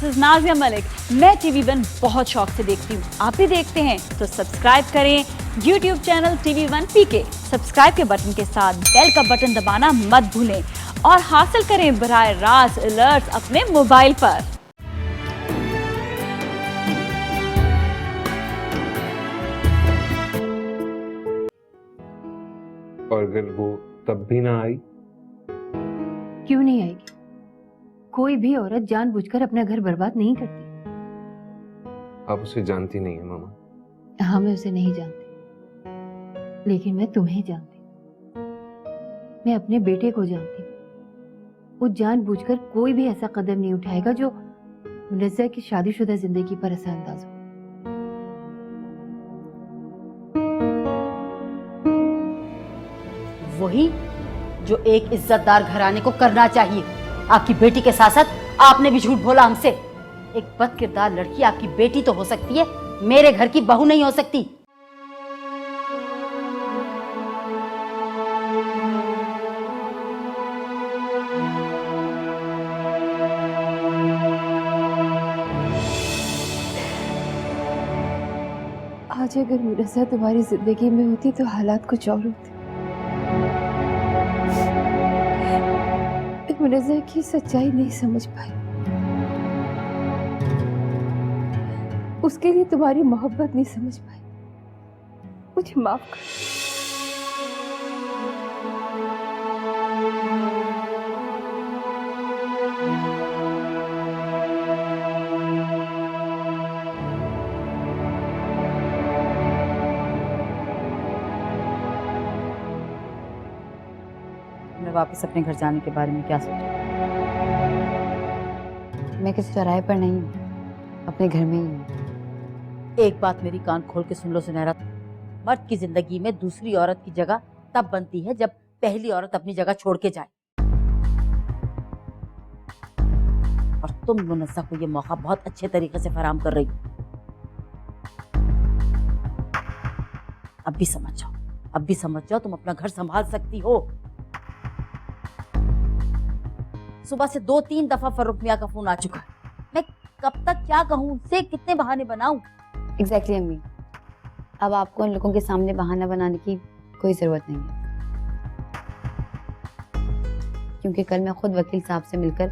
This is Nazia Malik. मैं TV1 बहुत शौक से देखती हूँ, आप भी देखते हैं तो सब्सक्राइब करें YouTube channel TV1 PK। Subscribe के बटन के साथ बेल का बटन दबाना मत भूलें और हासिल करें बराह रास्त अलर्ट्स अपने मोबाइल पर। और अगर वो तब भी ना आई? क्यों नहीं आएगी? कोई भी औरत जानबूझकर अपना घर बर्बाद नहीं करती। आप उसे जानती नहीं है मामा। हाँ, मैं उसे नहीं जानती, लेकिन मैं तुम्हें जानती हूँ। मैं अपने बेटे को जानती हूँ। वो जानबूझकर कोई भी ऐसा कदम नहीं उठाएगा जो मुनज़्ज़ा की शादीशुदा जिंदगी पर असरअंदाज हो। वही जो एक इज्जतदार घराने को करना चाहिए। आपकी बेटी के साथ साथ आपने भी झूठ बोला हमसे। एक बदकिरदार लड़की आपकी बेटी तो हो सकती है, मेरे घर की बहू नहीं हो सकती। आज अगर मुनज़्ज़ा तुम्हारी जिंदगी में होती तो हालात कुछ और होते। मुनज़्ज़ा की सच्चाई नहीं समझ पाई, उसके लिए तुम्हारी मोहब्बत नहीं समझ पाई। मुझे माफ कर। मैं वापस अपने घर जाने के बारे में क्या सोचा? मैं किसी चौराहे पर नहीं हूँ, अपने घर में ही हूँ। एक बात मेरी कान खोल के सुन लो सुनहरा, मर्द की जिंदगी में दूसरी औरत की जगह तब बनती है जब पहली औरत अपनी जगह छोड़ के जाए। और तुम मुनज़्ज़ा को ये मौका बहुत अच्छे तरीके से फराहम कर रही हो। अब भी समझ जाओ, अब भी समझ जाओ, तुम अपना घर संभाल सकती हो। सुबह से 2-3 दफा फर्रुख मियां का फोन आ चुका है। मैं कब तक क्या कहूँ उनसे, कितने बहाने बनाऊं? एग्जैक्टली अम्मी, अब आपको उन लोगों के सामने बहाना बनाने की कोई जरूरत नहीं है, क्योंकि कल मैं खुद वकील साहब से मिलकर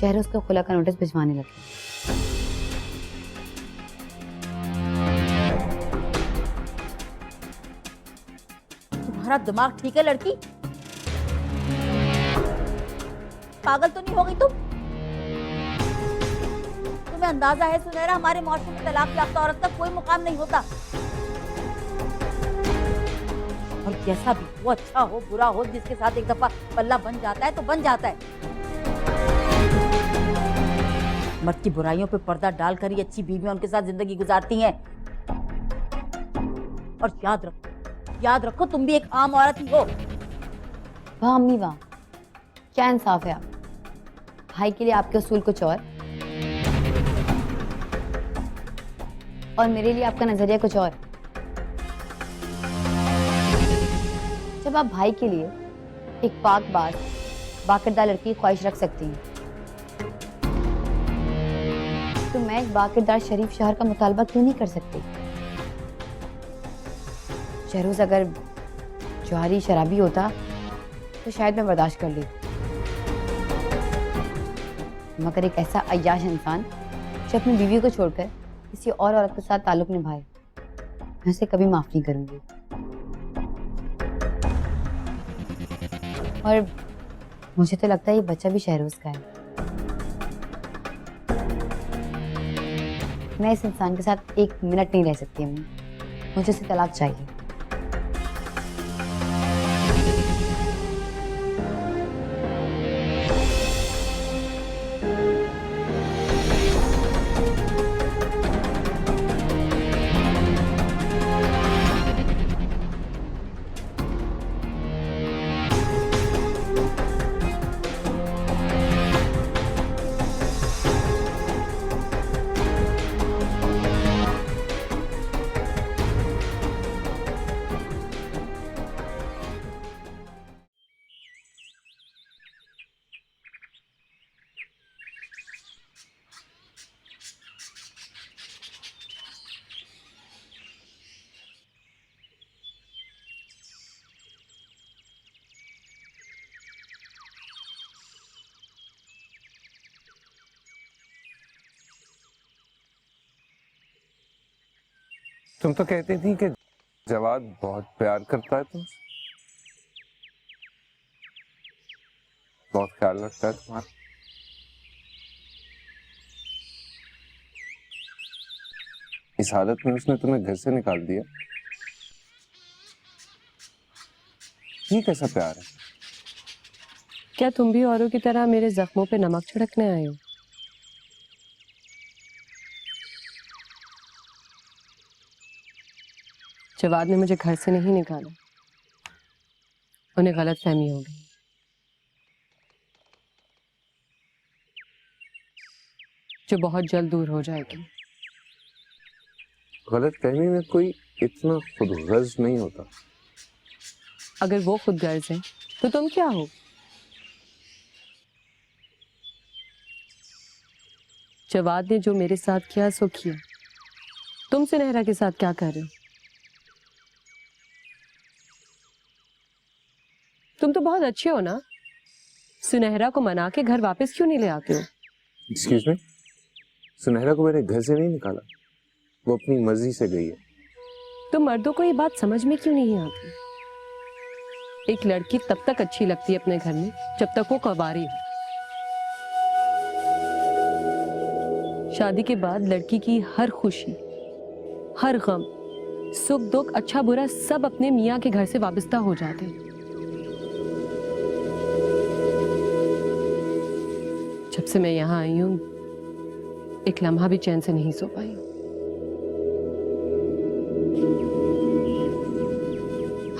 शहरोज को खुला का नोटिस भिजवाने लगी। तुम्हारा दिमाग ठीक है लड़की? पागल तो नहीं हो गई तुम? तुम्हें अंदाजा है सुनहरा, हमारे माशरे में तलाक याफ्ता औरत का कोई मुकाम नहीं होता। और कैसा भी हो, अच्छा हो बुरा हो, जिसके साथ एक दफा पल्ला बन जाता है तो बन जाता है। मर्द की बुराइयों पे पर्दा डालकर ही अच्छी बीवियां उनके साथ जिंदगी गुजारती हैं। और याद रखो तुम भी एक आम औरत ही हो। वाह अम्मी वाह, क्या इंसाफ है। आप भाई के लिए आपके उसूल कुछ और मेरे लिए आपका नजरिया कुछ और। जब आप भाई के लिए एक पाकबाज बाकिरदार लड़की की ख्वाहिश रख सकती हैं, तो मैं एक बाकिरदार शरीफ शहर का मुतालबा क्यों नहीं कर सकती? शहरोज अगर जौहरी शराबी होता तो शायद मैं बर्दाश्त कर ली, मगर एक ऐसा अय्याश इंसान जो अपनी बीवी को छोड़कर किसी और औरत के साथ ताल्लुक निभाए, मैं उसे कभी माफ नहीं करूंगी। और मुझे तो लगता है ये बच्चा भी शहरोज का है। मैं इस इंसान के साथ 1 मिनट नहीं रह सकती अम्मी, मुझे उसे तलाक चाहिए। तुम तो कहती थी कि जवाद बहुत प्यार करता है तुमसे, बहुत ख्याल रखता है तुम्हारा। इस हालत में उसने तुम्हें घर से निकाल दिया। ये कैसा प्यार है? क्या तुम भी औरों की तरह मेरे जख्मों पे नमक छिड़कने आए हो? जवाद ने मुझे घर से नहीं निकाला, उन्हें गलतफहमी हो गई। जो बहुत जल्द दूर हो जाएगी। गलतफहमी में कोई इतना खुदगर्ज नहीं होता। अगर वो खुद गर्ज है तो तुम क्या हो? जवाद ने जो मेरे साथ किया सो किया। तुम सुनहरा के साथ क्या कर रहे हो? तुम तो बहुत अच्छे हो ना, सुनहरा को मना के घर वापस क्यों नहीं ले आते हो? एक्सक्यूज मी, सुनहरा को मैंने घर से नहीं निकाला, वो अपनी मर्जी से गई है। तो मर्दों को ये बात समझ में क्यों नहीं आती? एक लड़की तब तक अच्छी लगती है अपने घर में जब तक वो कुंवारी हो। शादी के बाद लड़की की हर खुशी, हर गम, सुख दुख, अच्छा बुरा सब अपने मियाँ के घर से वाबस्ता हो जाते हैं। जब से मैं यहाँ आई हूँ एक लम्हा भी चैन से नहीं सो पाई हूँ।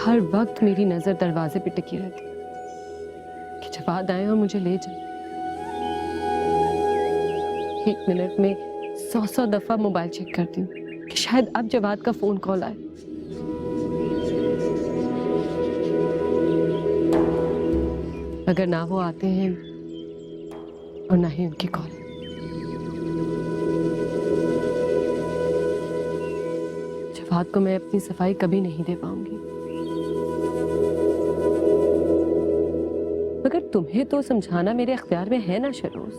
हर वक्त मेरी नजर दरवाजे पे टिकी रहती कि जवाद आए और मुझे ले जाए। एक मिनट में 100 दफा मोबाइल चेक करती हूँ कि शायद अब जवाद का फोन कॉल आए। अगर ना वो आते हैं और ना ही उनकी कॉल। जवाद को मैं अपनी सफाई कभी नहीं दे पाऊंगी। मगर तुम्हें तो समझाना मेरे अख्तियार में है ना शरोज।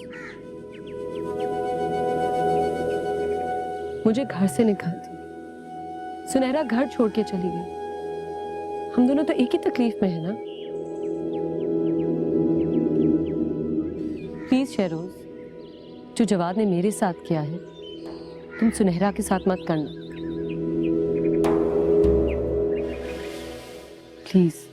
मुझे घर से निकाल दी, सुनहरा घर छोड़ के चली गई। हम दोनों तो एक ही तकलीफ में है ना। प्लीज शहरोज, जो जवाद ने मेरे साथ किया है तुम सुनहरा के साथ मत करना प्लीज।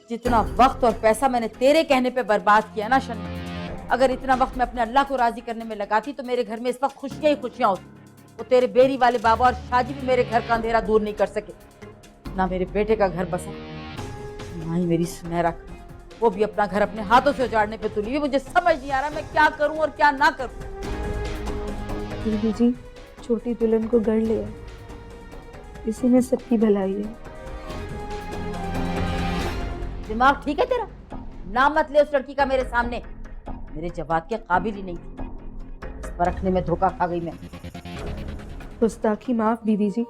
जितना वक्त और पैसा मैंने तेरे कहने पे बर्बाद किया ना शन्ना, अगर इतना वक्त मैं अपने अल्लाह को राजी करने में लगाती तो मेरे घर में इस वक्त खुशियां ही खुशियां होती। वो तेरे बेरी वाले बाबा और शादी भी मेरे घर का अंधेरा दूर नहीं कर सके। ना मेरे बेटे का घर बसा, ना ही मेरी सुनहरा का, वो भी अपना घर अपने हाथों से उजाड़ने पे तुली हुई। मुझे समझ नहीं आ रहा मैं क्या करूं और क्या ना करूं। दीदी जी, छोटी दुल्हन को गढ़ लिया, इसी में सबकी भलाई है। दिमाग ठीक है तेरा? नाम मत ले उस लड़की का मेरे सामने, मेरे जवाब के काबिल ही नहीं थी। इस परखने में धोखा खा गई मैं। गुस्ताखी माफ दीदी जी,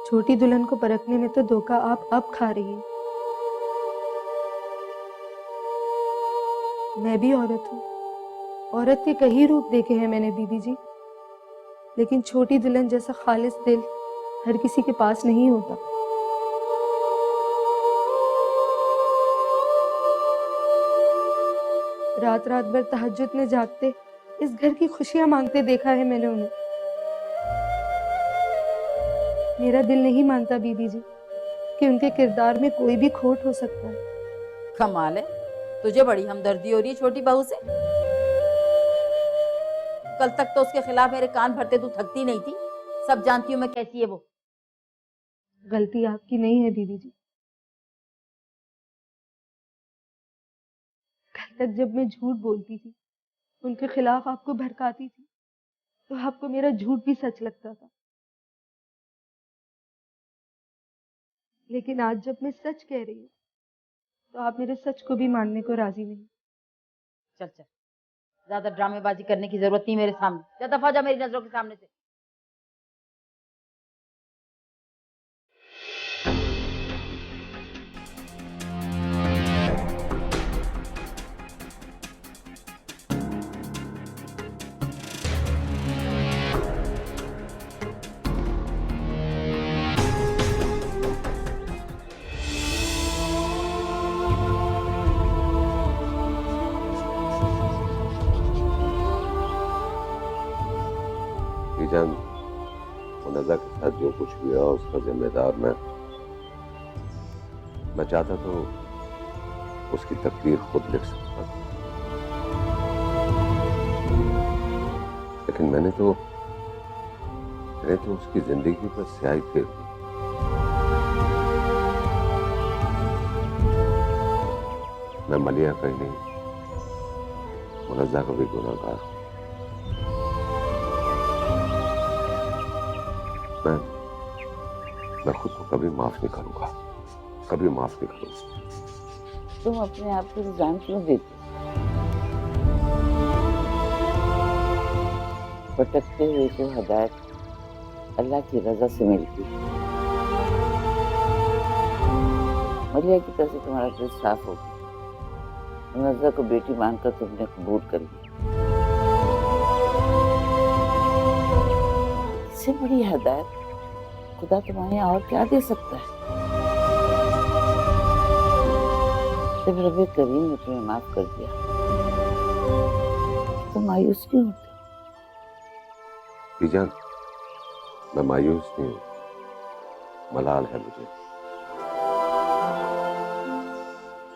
छोटी दुल्हन को परखने में तो धोखा आप अब खा रही हैं। मैं भी औरत हूँ, औरत के कई रूप देखे हैं मैंने दीदी जी, लेकिन छोटी दुल्हन जैसा खालिस दिल हर किसी के पास नहीं होता। रात रात भर तहज्जुद में जागते इस घर की खुशियां मांगते देखा है मैंने उन्हें। मेरा दिल नहीं मानता दीदी जी कि उनके किरदार में कोई भी खोट हो सकता है। कमाल है, तुझे बड़ी हमदर्दी हो रही है छोटी बहू से। कल तक तो उसके खिलाफ मेरे कान भरते तू थकती नहीं थी। सब जानती हूँ मैं कैसी है वो। गलती आपकी नहीं है दीदी जी, कल तक जब मैं झूठ बोलती थी, उनके खिलाफ आपको भड़काती थी, तो आपको मेरा झूठ भी सच लगता था। लेकिन आज जब मैं सच कह रही हूँ, तो आप मेरे सच को भी मानने को राजी नहीं। चल चल, ज्यादा ड्रामेबाजी करने की जरूरत नहीं मेरे सामने। जा दफा जा मेरी नजरों के सामने से। जान, मुनज़्ज़ा के साथ जो कुछ भी हुआ उसका जिम्मेदार मैं चाहता तो उसकी तकदीर खुद लिख सकता, लेकिन मैंने तो उसकी जिंदगी पर स्याही फेर दी। मैं मलिया कहीं नहीं, मुनज़्ज़ा का भी गुनाहगार हूं। मैं खुद को कभी माफ नहीं करूंगा, कभी माफ नहीं करूंगा। तुम अपने आप को इल्जाम क्यों देते? भटकते हुए को हिदायत अल्लाह की रजा से मिलती। मलिया की तरफ से तुम्हारा दिल साफ हो गया। मुनज़्ज़ा को बेटी मानकर तुमने कबूल कर लिया। इससे बड़ी हिदायत खुदा तुम्हारे यहाँ और क्या दे सकता है? जब रब्बे करीम ने तुम्हें माफ कर दिया तो मायूस क्यों होते? बीजान, मैं मायूस नहीं हूं, मलाल है मुझे।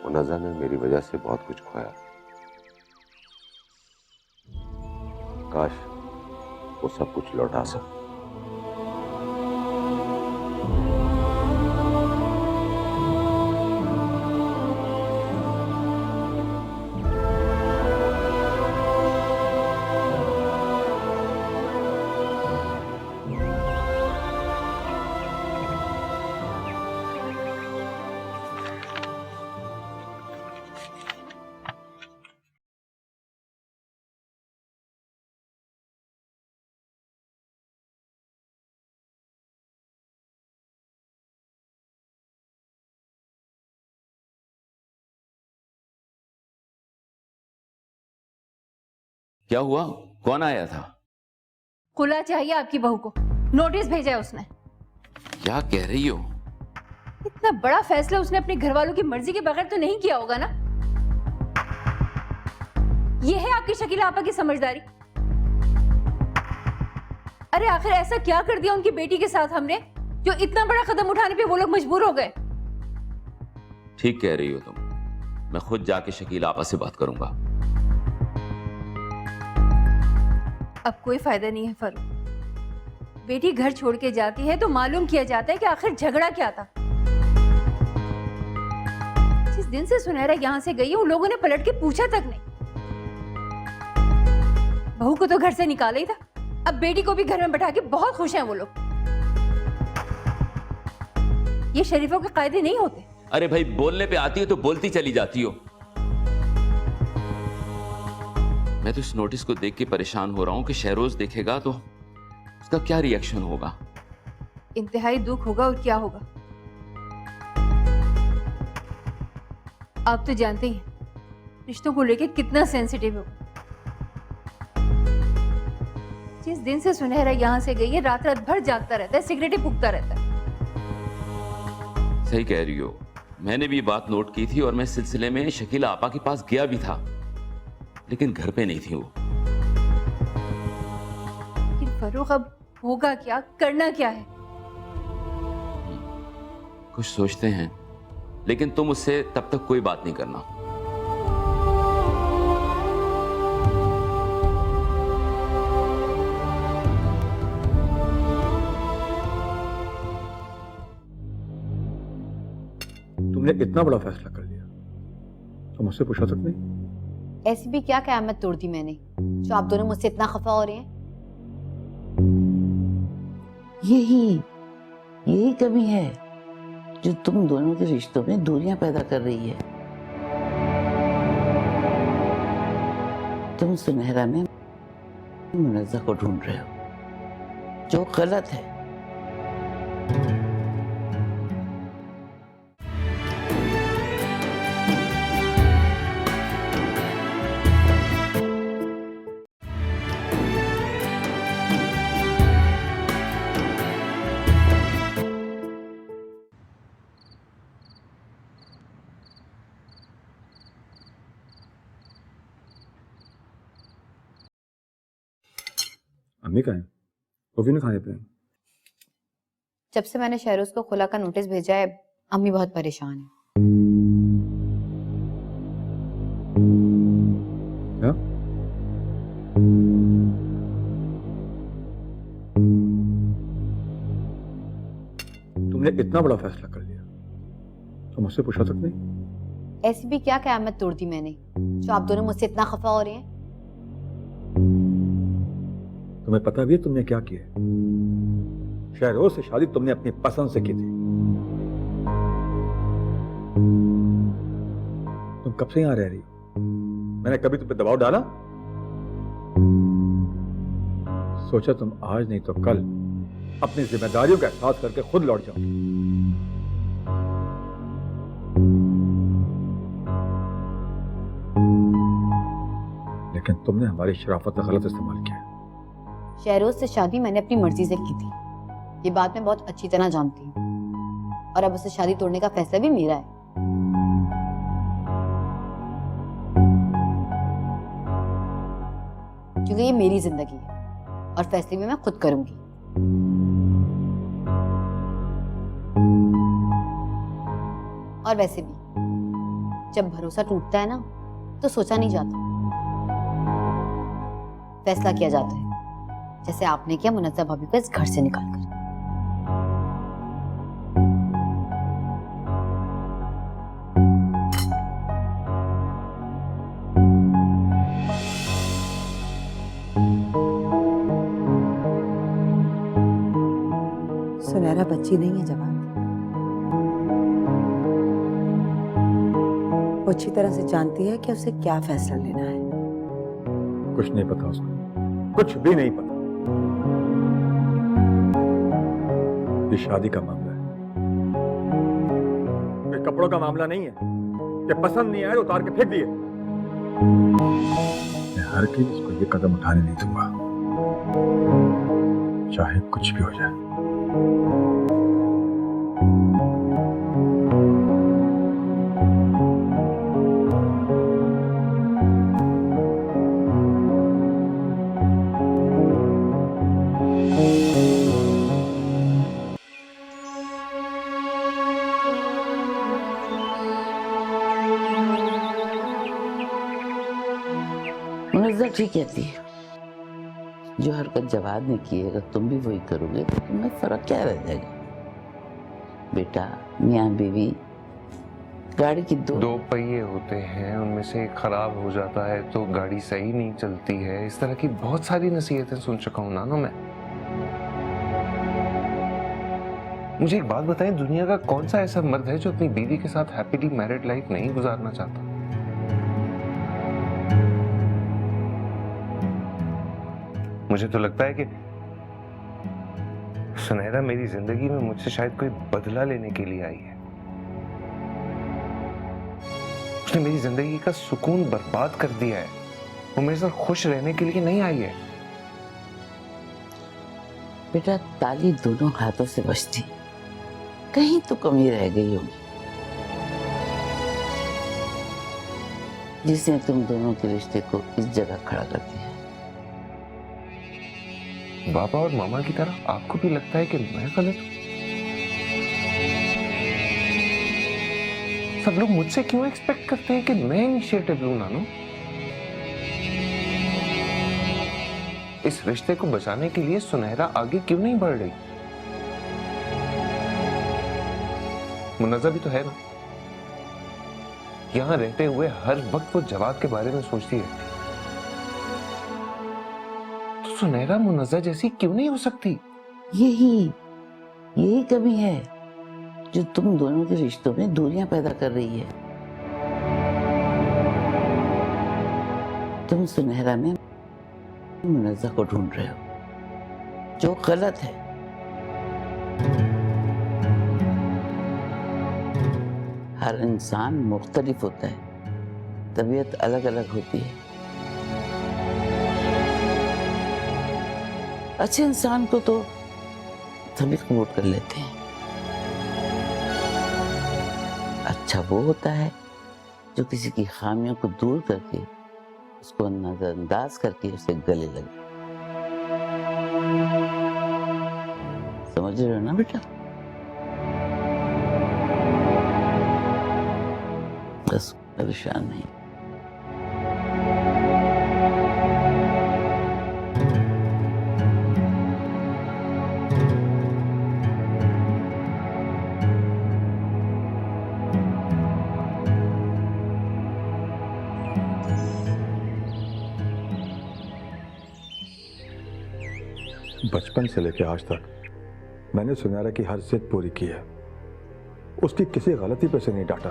मुनज़्ज़ा ने मेरी वजह से बहुत कुछ खोया। काश वो सब कुछ लौटा सकता। क्या हुआ? कौन आया था? खुला चाहिए आपकी बहू को, नोटिस भेजा है उसने। क्या कह रही हो? इतना बड़ा फैसला उसने अपने घर वालों की मर्जी के बगैर तो नहीं किया होगा ना? ये है आपकी शकीला आपा की समझदारी? अरे आखिर ऐसा क्या कर दिया उनकी बेटी के साथ हमने जो इतना बड़ा कदम उठाने पे वो लोग मजबूर हो गए? ठीक कह रही हो तुम। मैं खुद जाके शकीला आपा से बात करूंगा। अब कोई फायदा नहीं है फारूक। बेटी घर छोड़ के जाती है तो मालूम किया जाता है कि आखिर झगड़ा क्या था। जिस दिन से सुनहरा यहां से गई है उन लोगों ने पलट के पूछा तक नहीं। बहू को तो घर से निकाला ही था, अब बेटी को भी घर में बैठा के बहुत खुश हैं वो लोग। ये शरीफों के कायदे नहीं होते। अरे भाई, बोलने पे आती हो तो बोलती चली जाती हो। मैं तो इस नोटिस को देख के परेशान हो रहा हूं कि शहरोज देखेगा तो उसका क्या रिएक्शन होगा। इंतहाई दुख होगा और क्या होगा। आप तो जानते ही रिश्तों को लेके कितना सेंसिटिव हो। जिस दिन से सुनहरा यहां से गई है रात रात भर जागता रहता है, सिगरेटें फूकता रहता है। सही कह रही हो, मैंने भी ये बात नोट की थी और मैं इस सिलसिले में शकीला आपा के पास गया भी था, लेकिन घर पे नहीं थी वो। लेकिन फरूक अब होगा क्या, करना क्या है? कुछ सोचते हैं, लेकिन तुम उससे तब तक कोई बात नहीं करना। तुमने इतना बड़ा फैसला कर लिया तो मुझसे पूछा तक नहीं? ऐसी भी क्या क़यामत तोड़ दी मैंने जो आप दोनों मुझसे इतना खफा हो रहे हैं? यही कमी है जो तुम दोनों के रिश्तों में दूरियां पैदा कर रही है। तुम सुनहरा में मुनज़्ज़ा को ढूंढ रहे हो, जो गलत है। अम्मी कहाँ हैं? वो भी नहीं खाने पे। जब से मैंने शहरोज को खुला का नोटिस भेजा है, अम्मी बहुत परेशान है। क्या? तुमने इतना बड़ा फैसला कर लिया तो मुझसे पूछा तक नहीं? ऐसी भी क्या क़यामत तोड़ दी मैंने जो आप दोनों मुझसे इतना खफा हो रहे हैं? तुम्हें पता भी है तुमने क्या किया है? शहरोज से शादी तुमने अपनी पसंद से की थी। तुम कब से यहां रह रही हो? मैंने कभी तुम पे दबाव डाला? सोचा तुम आज नहीं तो कल अपनी जिम्मेदारियों का एहसास करके खुद लौट जाओ। लेकिन तुमने हमारी शराफत का गलत इस्तेमाल किया। शहरोज से शादी मैंने अपनी मर्जी से की थी, ये बात मैं बहुत अच्छी तरह जानती हूँ, और अब उससे शादी तोड़ने का फैसला भी मेरा है। क्योंकि ये मेरी जिंदगी है और फैसले भी मैं खुद करूंगी। और वैसे भी जब भरोसा टूटता है ना, तो सोचा नहीं जाता, फैसला किया जाता है, जैसे आपने किया मुनज़्ज़ा भाभी को इस घर से निकालकर। सुनहरा बच्ची नहीं है जवान, वो अच्छी तरह से जानती है कि उसे क्या फैसला लेना है। कुछ नहीं पता उसको, कुछ भी नहीं पता। ये शादी का मामला है, ये कपड़ों का मामला नहीं है कि पसंद नहीं आए तो उतार के फेंक दिए। मैं हर किसी को ये कदम उठाने नहीं दूंगा, चाहे कुछ भी हो जाए। मुनज़्ज़ा ठीक कहती है, जो हरकत जवाद ने की है अगर तुम भी वही करोगे तो तुम्हें फर्क क्या रह जाएगा? बेटा, मियाँ बीवी गाड़ी की दो पहिए होते हैं, उनमें से एक खराब हो जाता है तो गाड़ी सही नहीं चलती है। इस तरह की बहुत सारी नसीहतें सुन चुका हूं नानो मैं। मुझे एक बात बताएं, दुनिया का कौन सा ऐसा मर्द है जो अपनी बीवी के साथ हैप्पीली मैरिड लाइफ नहीं गुजारना चाहता? मुझे तो लगता है कि सुनहरा मेरी जिंदगी में मुझसे शायद कोई बदला लेने के लिए आई है। उसने मेरी जिंदगी का सुकून बर्बाद कर दिया है। वो मेरे साथ खुश रहने के लिए नहीं आई है। बेटा, ताली दोनों हाथों से बजती, कहीं तो कमी रह गई होगी जिसने तुम दोनों के रिश्ते को इस जगह खड़ा कर दिया। बाबा और मामा की तरह आपको भी लगता है कि मैं गलत हूं? सब लोग मुझसे क्यों एक्सपेक्ट करते हैं कि मैं इनिशिएटिव लूं नानो? इस रिश्ते को बचाने के लिए सुनहरा आगे क्यों नहीं बढ़ रही? मुनज़्ज़ा भी तो है ना, यहाँ रहते हुए हर वक्त वो जवाद के बारे में सोचती रहती है। तो सुनहरा मुनज़्ज़ा जैसी क्यों नहीं हो सकती? यही कमी है जो तुम दोनों के रिश्तों में दूरियां पैदा कर रही है। तुम सुनहरा में मुनज़्ज़ा को ढूंढ रहे हो, जो गलत है। हर इंसान मुख्तलिफ होता है, तबीयत अलग अलग होती है। अच्छे इंसान को तो सभी कबूल कर लेते हैं। अच्छा वो होता है जो किसी की खामियों को दूर करके, उसको नजरअंदाज करके उसे गले लगे। समझ रहे हो ना बेटा? बस परेशान नहीं। बचपन से लेकर आज तक मैंने सुनहरा की हर जिद पूरी की है, उसकी किसी गलती पे से नहीं डांटा,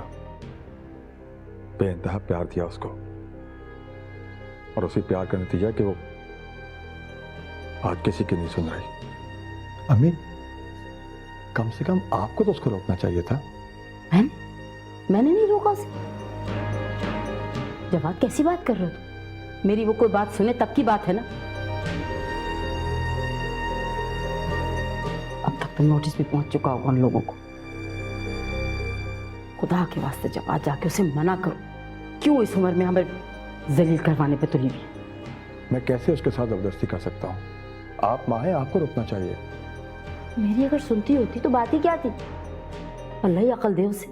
बेइंतहा प्यार दिया उसको, और उसी प्यार का नतीजा कि वो आज किसी की नहीं सुन रही। अम्मी, कम से कम आपको तो उसको रोकना चाहिए था। मैंने नहीं रोका उसे। जवाब कैसी बात कर रहे हो तुम? मेरी वो कोई बात सुने तब की बात है ना। अब तक तो नोटिस भी पहुंच चुका होगा उन लोगों को। खुदा के वास्ते जवाब जाके उसे मना करो, क्यों इस उम्र में हमें जलील करवाने पे तुली हुई। मैं कैसे उसके साथ जबरदस्ती कर सकता हूँ? आप माँ हैं, आपको रोकना चाहिए। मेरी अगर सुनती होती तो बात ही क्या थी? अल्लाह ही अकल दे उसे।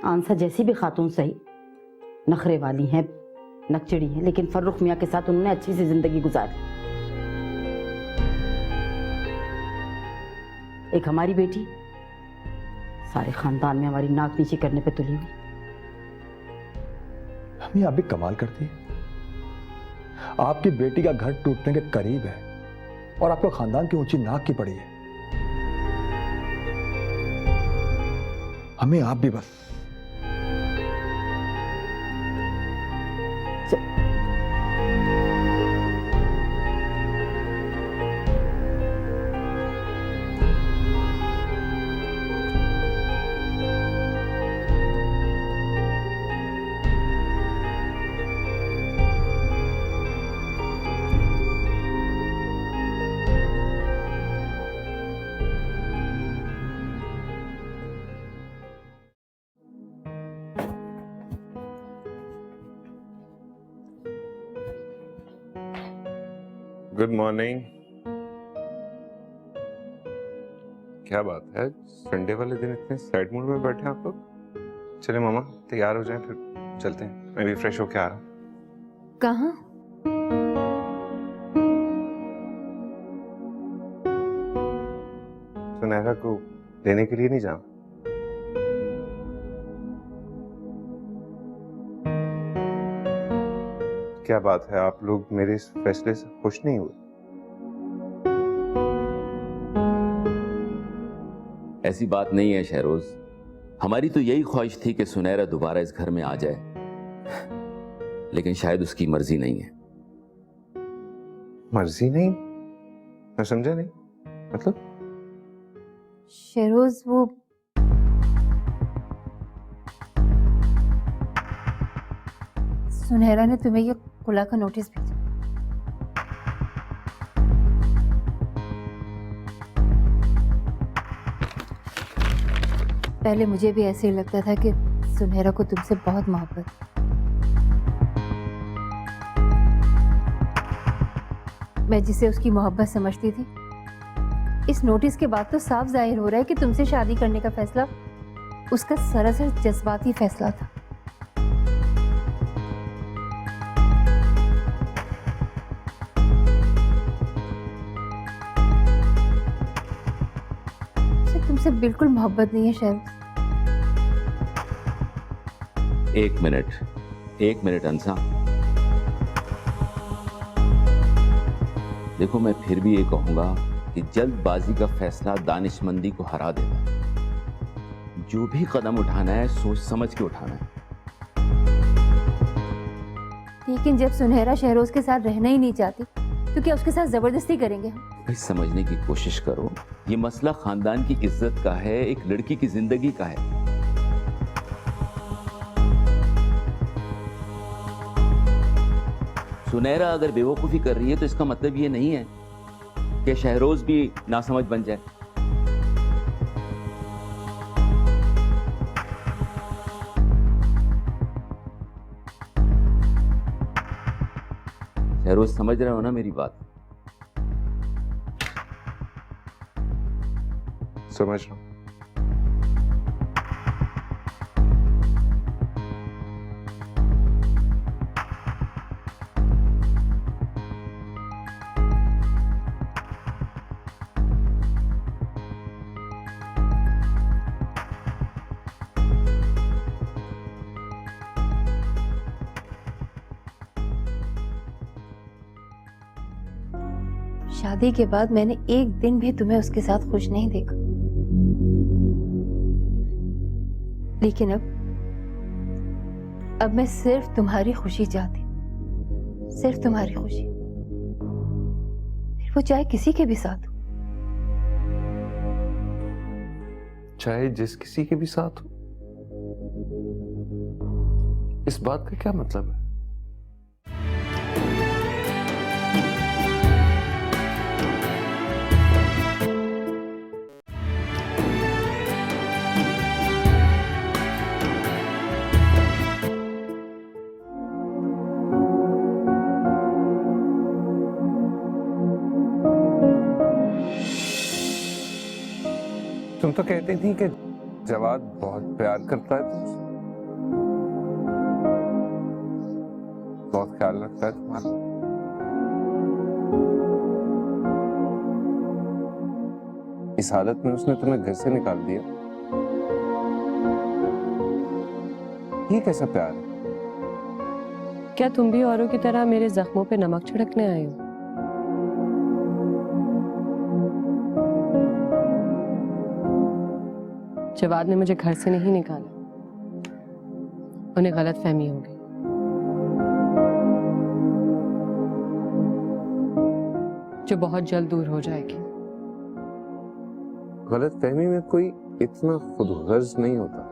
आंसा जैसी भी खातून सही, नखरे वाली हैं, नकचड़ी हैं, लेकिन फर्रुख मियाँ के साथ उन्होंने अच्छी सी जिंदगी गुजारी। एक हमारी बेटी सारे खानदान में हमारी नाक नीची करने पे तुली हुई। हमें आप भी कमाल करती है। आपकी बेटी का घर टूटने के करीब है और आपको खानदान की ऊंची नाक की पड़ी है। हमें आप भी बस गुड मॉर्निंग। क्या बात है, संडे वाले दिन इतने सैड मूड में बैठे हैं आप लोग? चले मामा तैयार हो जाएं, फिर चलते हैं। मैं भी फ्रेश होके आ रहा हूँ। कहाँ? सुनहरा को लेने के लिए नहीं जाना? क्या बात है, आप लोग मेरे इस फैसले से खुश नहीं हुए? ऐसी बात नहीं है शहरोज, हमारी तो यही ख्वाहिश थी कि सुनहरा दोबारा इस घर में आ जाए, लेकिन शायद उसकी मर्जी नहीं है। मर्जी नहीं? मैं समझा नहीं, मतलब? शेरोज, वो सुनहरा ने तुम्हें ये खुला का नोटिस भेजा। पहले मुझे भी ऐसे ही लगता था कि सुनहरा को तुमसे बहुत मोहब्बत है। मैं जिसे उसकी मोहब्बत समझती थी, इस नोटिस के बाद तो साफ जाहिर हो रहा है कि तुमसे शादी करने का फैसला उसका सरासर जज्बाती फैसला था। उसे तुमसे बिल्कुल मोहब्बत नहीं है शहर। एक मिनट अंसा। देखो, मैं फिर भी ये कहूंगा कि जल्दबाजी का फैसला दानिशमंदी को हरा देता है। जो भी कदम उठाना है सोच समझ के उठाना है। लेकिन जब सुनहरा शहरोज के साथ रहना ही नहीं चाहती तो क्या उसके साथ जबरदस्ती करेंगे हम? भाई समझने की कोशिश करो, ये मसला खानदान की इज्जत का है, एक लड़की की जिंदगी का है। सुनहरा अगर बेवकूफी कर रही है तो इसका मतलब ये नहीं है कि शहरोज भी नासमझ बन जाए। शहरोज समझ रहे हो ना मेरी बात? समझ रहा हूँ। शादी के बाद मैंने एक दिन भी तुम्हें उसके साथ खुश नहीं देखा, लेकिन अब मैं सिर्फ तुम्हारी खुशी चाहती हूँ, सिर्फ तुम्हारी खुशी, फिर वो चाहे किसी के भी साथ हो। चाहे जिस किसी के भी साथ हो। इस बात का क्या मतलब है? तुम तो कहती थी कि जवाद बहुत प्यार करता है तुमसे, बहुत ख्याल रखता है तुम्हारा। इस हालत में उसने तुम्हें घर से निकाल दिया। ये कैसा प्यार है? क्या तुम भी औरों की तरह मेरे जख्मों पे नमक छिड़कने आए हो? जवाद ने मुझे घर से नहीं निकाला, उन्हें गलतफहमी हो गई। जो बहुत जल्द दूर हो जाएगी। गलतफहमी में कोई इतना खुदगर्ज नहीं होता।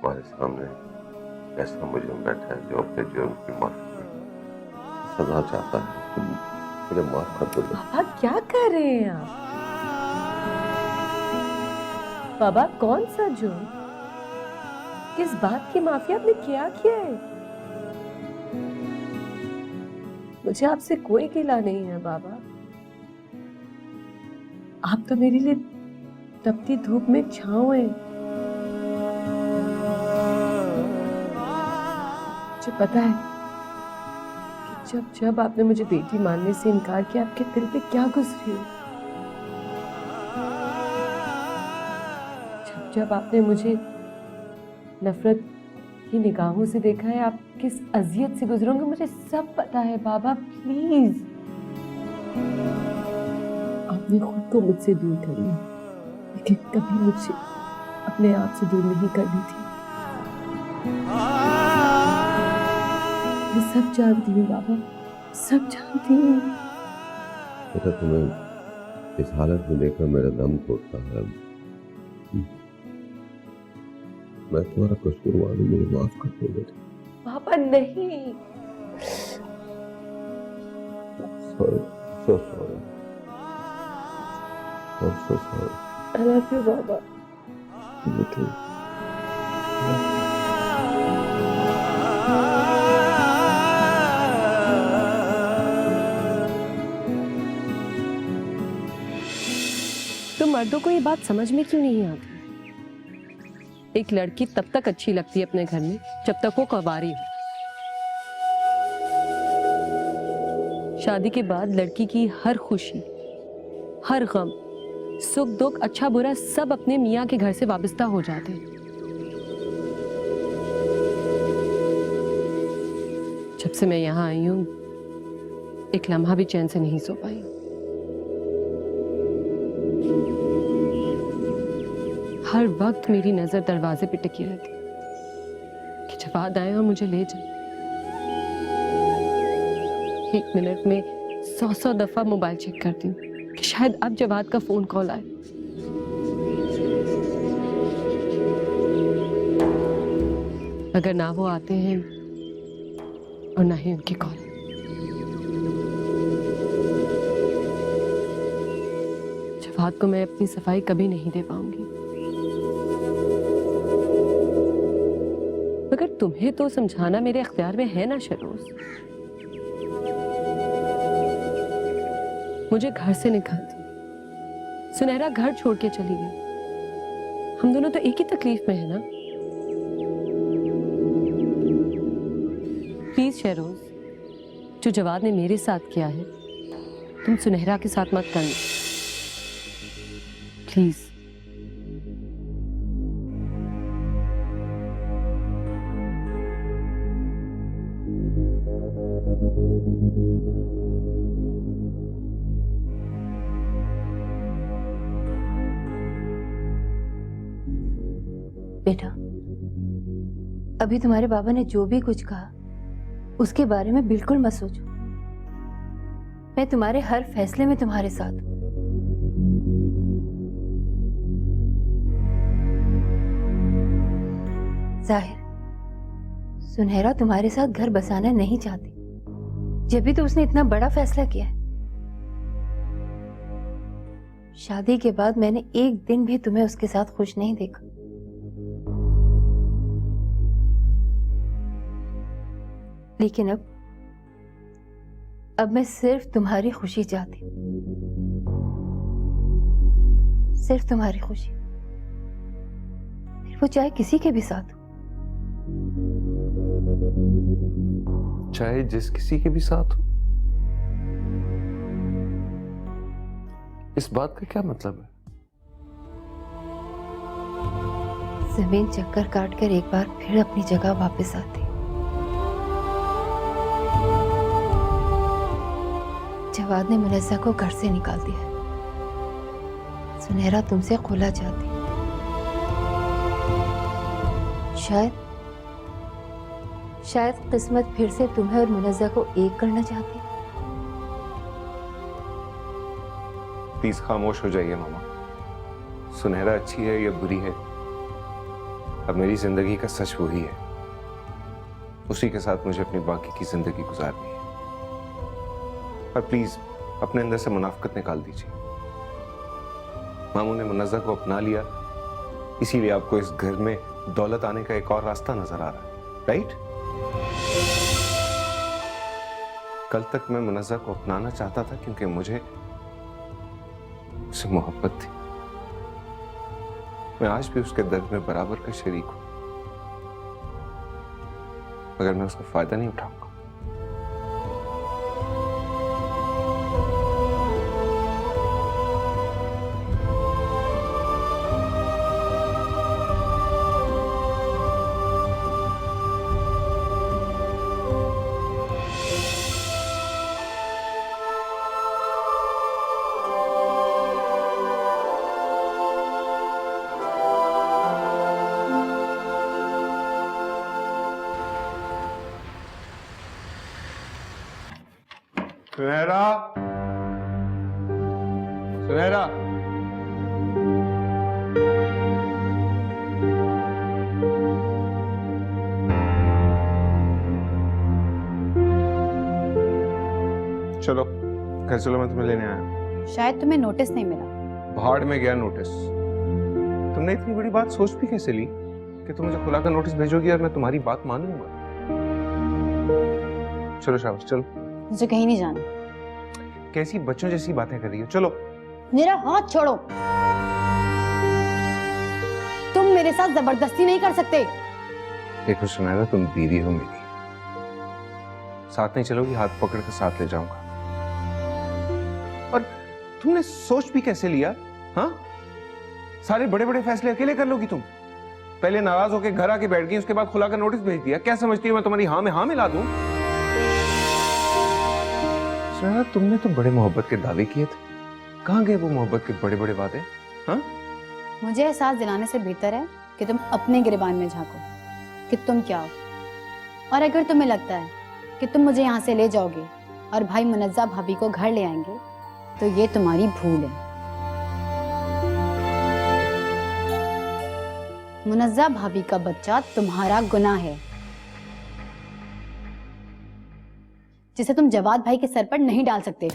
हमारे सामने ऐसा मुजरिम बैठा है जो अपने जुर्म की माफी सजा चाहता है। तुम मुझे माफ कर दो। पापा क्या कर रहे हैं आप? बाबा कौन सा जुर्म? किस बात की माफी? आपने क्या किया है? मुझे आपसे कोई गिला नहीं है बाबा। आप तो मेरे लिए तपती धूप में छांव हैं। मुझे पता है कि जब जब आपने मुझे बेटी मानने से इनकार किया, आपके दिल पे क्या गुजरी है। जब जब आपने मुझे नफरत की निगाहों से देखा है, आप किस अजियत से गुजरोगे मुझे सब पता है बाबा। प्लीज, आपने खुद को मुझसे दूर कर लिया, लेकिन कभी मुझे अपने आप से दूर नहीं करनी थी। मैं सब जानती हूँ बाबा, सब जानती हूँ। बेटा, तुम्हें इस हालत में देखकर मेरा दम घुटता है। मैं तुम्हारा कसूरवार हूं, मुझे माफ कर दो बेटा। पापा नहीं। Sorry, so sorry, so sorry. I love you, बाबा। तो मर्दों को ये बात समझ में क्यों नहीं आती? एक लड़की तब तक अच्छी लगती है अपने घर में जब तक वो कुंवारी हो। शादी के बाद लड़की की हर खुशी, हर गम, सुख दुख, अच्छा बुरा सब अपने मियाँ के घर से वाबस्ता हो जाते हैं। जब से मैं यहाँ आई हूँ एक लम्हा भी चैन से नहीं सो पाई हूँ। हर वक्त मेरी नजर दरवाजे पे टिकी रहती कि जवाद आए और मुझे ले जाए। 1 मिनट में 100 दफा मोबाइल चेक करती हूँ कि शायद अब जवाद का फोन कॉल आए। अगर ना वो आते हैं और ना ही उनके कॉल। जवाद को मैं अपनी सफाई कभी नहीं दे पाऊंगी। मगर तुम्हें तो समझाना मेरे अख्तियार में है ना शरोज। मुझे घर से निकाल दी, सुनहरा घर छोड़ के चली गई। हम दोनों तो एक ही तकलीफ में है ना। प्लीज शहरोज, जो जवाद ने मेरे साथ किया है तुम सुनहरा के साथ मत करना प्लीज। बेटा, अभी तुम्हारे बाबा ने जो भी कुछ कहा उसके बारे में बिल्कुल मत सोचो। मैं तुम्हारे हर फैसले में तुम्हारे साथ हूं। जाहिर सुनहरा तुम्हारे साथ घर बसाना नहीं चाहती, जब भी तो उसने इतना बड़ा फैसला किया है। शादी के बाद मैंने एक दिन भी तुम्हें उसके साथ खुश नहीं देखा। लेकिन अब मैं सिर्फ तुम्हारी खुशी चाहती हूँ, सिर्फ तुम्हारी खुशी, फिर वो चाहे किसी के भी साथ हो। चाहे जिस किसी के भी साथ हो। इस बात का क्या मतलब है? जमीन चक्कर काटकर एक बार फिर अपनी जगह वापस आती। जवाद ने मुनस्सा को घर से निकाल दिया। सुनहरा तुमसे खुला चाहती। शायद किस्मत फिर से तुम्हें और मुनस्सा को एक करना चाहती। प्लीज खामोश हो जाइए मामा। सुनहरा अच्छी है या बुरी है, अब मेरी जिंदगी का सच वही है। उसी के साथ मुझे अपनी बाकी की जिंदगी गुजारनी है। पर प्लीज अपने अंदर से मुनाफिकत निकाल दीजिए। मामू ने मुनज़्ज़ा को अपना लिया, इसीलिए आपको इस घर में दौलत आने का एक और रास्ता नजर आ रहा है, राइट? कल तक मैं मुनज़्ज़ा को अपनाना चाहता था क्योंकि मुझे उससे मोहब्बत थी। मैं आज भी उसके दर्द में बराबर का शरीक हूं, मगर मैं उसका फायदा नहीं उठाऊंगा। सुनहरा, सुनहरा, चलो घर चलो, मैं तुम्हें लेने आया। शायद तुम्हें नोटिस नहीं मिला। भाड़ में गया नोटिस। तुमने इतनी बड़ी बात सोच भी कैसे ली कि तुम मुझे खुला कर नोटिस भेजोगी और मैं तुम्हारी बात मान लूंगा? चलो शाबाश, चलो। मुझे कहीं नहीं जाना। कैसी बच्चों जैसी बातें कर रही हो? चलो। मेरा हाथ छोड़ो। तुम मेरे साथ जबरदस्ती नहीं कर सकते। देखो सुनैरा, तुम बीवी हो मेरी, साथ नहीं चलोगी, हाथ पकड़ के साथ ले जाऊंगा। और तुमने सोच भी कैसे लिया? हाँ, सारे बड़े बड़े फैसले अकेले कर लोगी तुम? पहले नाराज होकर घर आके बैठ गई, उसके बाद खुला कर नोटिस भेज दिया। क्या समझती हो मैं तुम्हारी हाँ में हाँ मिला दूं? सुनैरा, तुमने तो बड़े मोहब्बत के दावे किए थे, कहाँ गए वो मोहब्बत के बड़े बड़े वादे? हाँ, मुझे एहसास दिलाने से बेहतर है कि तुम अपने गिरबान में झांको कि तुम क्या हो। और अगर तुम्हें लगता है कि तुम मुझे यहाँ से ले जाओगे और भाई मुनज्जा भाभी को घर ले आएंगे, तो ये तुम्हारी भूल है। मुनज्जा भाभी का बच्चा तुम्हारा गुनाह है, जिसे तुम जवाद भाई के सर पर नहीं डाल सकते।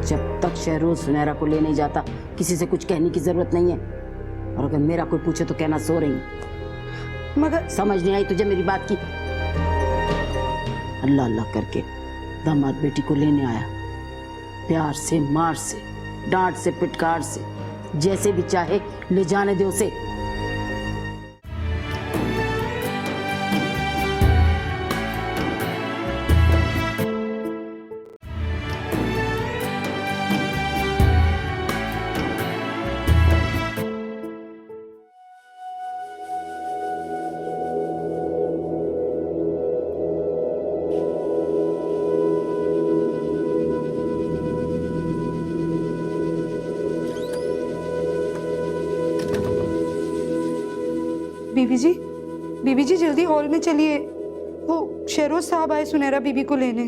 जब तक शहरोज सुनहरा को ले नहीं जाता किसी से कुछ कहने की जरूरत नहीं है, और अगर मेरा कोई पूछे तो कहना सो रही हूं। मगर समझ नहीं आई तुझे मेरी बात की? अल्लाह अल्लाह करके दामाद बेटी को लेने आया, प्यार से, मार से, डांट से, पिटकार से, जैसे भी चाहे ले जाने दे उसे। बीबी जी जल्दी हॉल में चलिए, वो शहरोज साहब आए सुनहरा बीबी को लेने।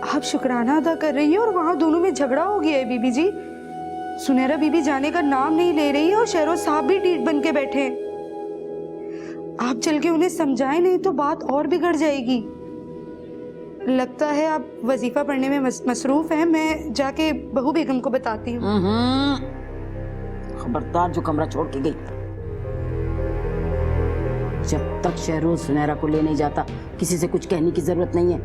आप शुक्राना अदा कर रही है और वहां दोनों में झगड़ा हो गया है बीबी जी। सुनहरा बीबी जाने का नाम नहीं ले रही है और शहरोज साहब भी टीट बन के बैठे हैं। आप चल के उन्हें समझाएं, नहीं तो बात और बिगड़ जाएगी। लगता है आप वजीफा पढ़ने में मसरूफ हैं। मैं जाके बहू बेगम को बताती हूँ। खबरदार जो कमरा छोड़ के गई। जब तक शहरोज सुनहरा को ले नहीं जाता किसी से कुछ कहने की जरूरत नहीं है,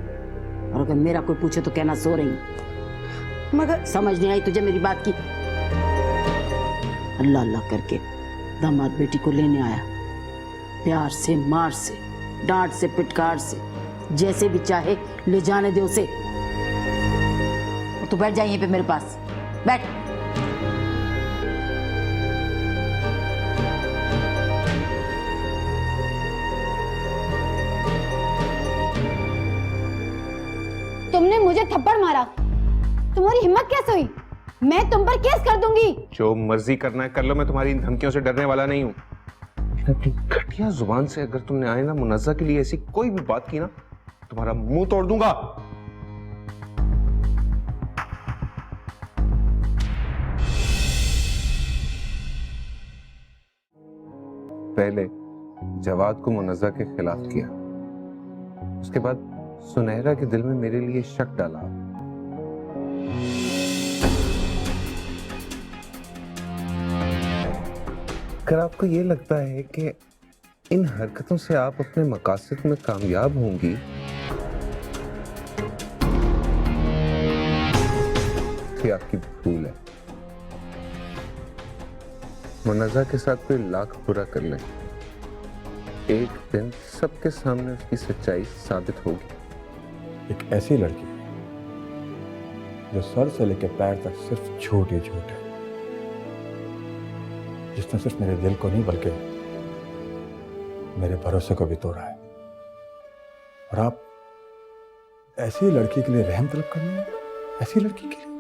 और अगर मेरा कोई पूछे तो कहना सो रही हूं। मगर समझ नहीं आई तुझे मेरी बात की? अल्लाह अल्लाह करके दामाद बेटी को लेने आया, प्यार से, मार से, डांट से, पिटकार से, जैसे भी चाहे ले जाने दे उसे। तू बैठ जा यहीं पे मेरे पास, बैठ। तुमने मुझे थप्पड़ मारा, तुम्हारी हिम्मत कैसे हुई? मैं तुम पर केस कर दूंगी। जो मर्जी करना है कर लो, मैं तुम्हारी इन धमकियों से डरने वाला नहीं हूँ। अपनी घटिया जुबान से अगर तुमने आए ना मुनज्जा के लिए ऐसी कोई भी बात की ना, तुम्हारा मुंह तोड़ दूंगा। पहले जवाद को मुनज्जा के खिलाफ किया, उसके बाद सुनहरा के दिल में मेरे लिए शक डाला। अगर आपको ये लगता है कि इन हरकतों से आप अपने मकासद में कामयाब होंगी, तो आपकी भूल है। मुनज्जा के साथ कोई लाख बुरा कर ले, एक दिन सबके सामने उसकी सच्चाई साबित होगी। एक ऐसी लड़की जो सर से लेकर पैर तक सिर्फ झूठ ही झूठ है, जिसने सिर्फ मेरे दिल को नहीं बल्कि मेरे भरोसे को भी तोड़ा है। और आप ऐसी लड़की के लिए रहम तलब करनी है? ऐसी लड़की के लिए?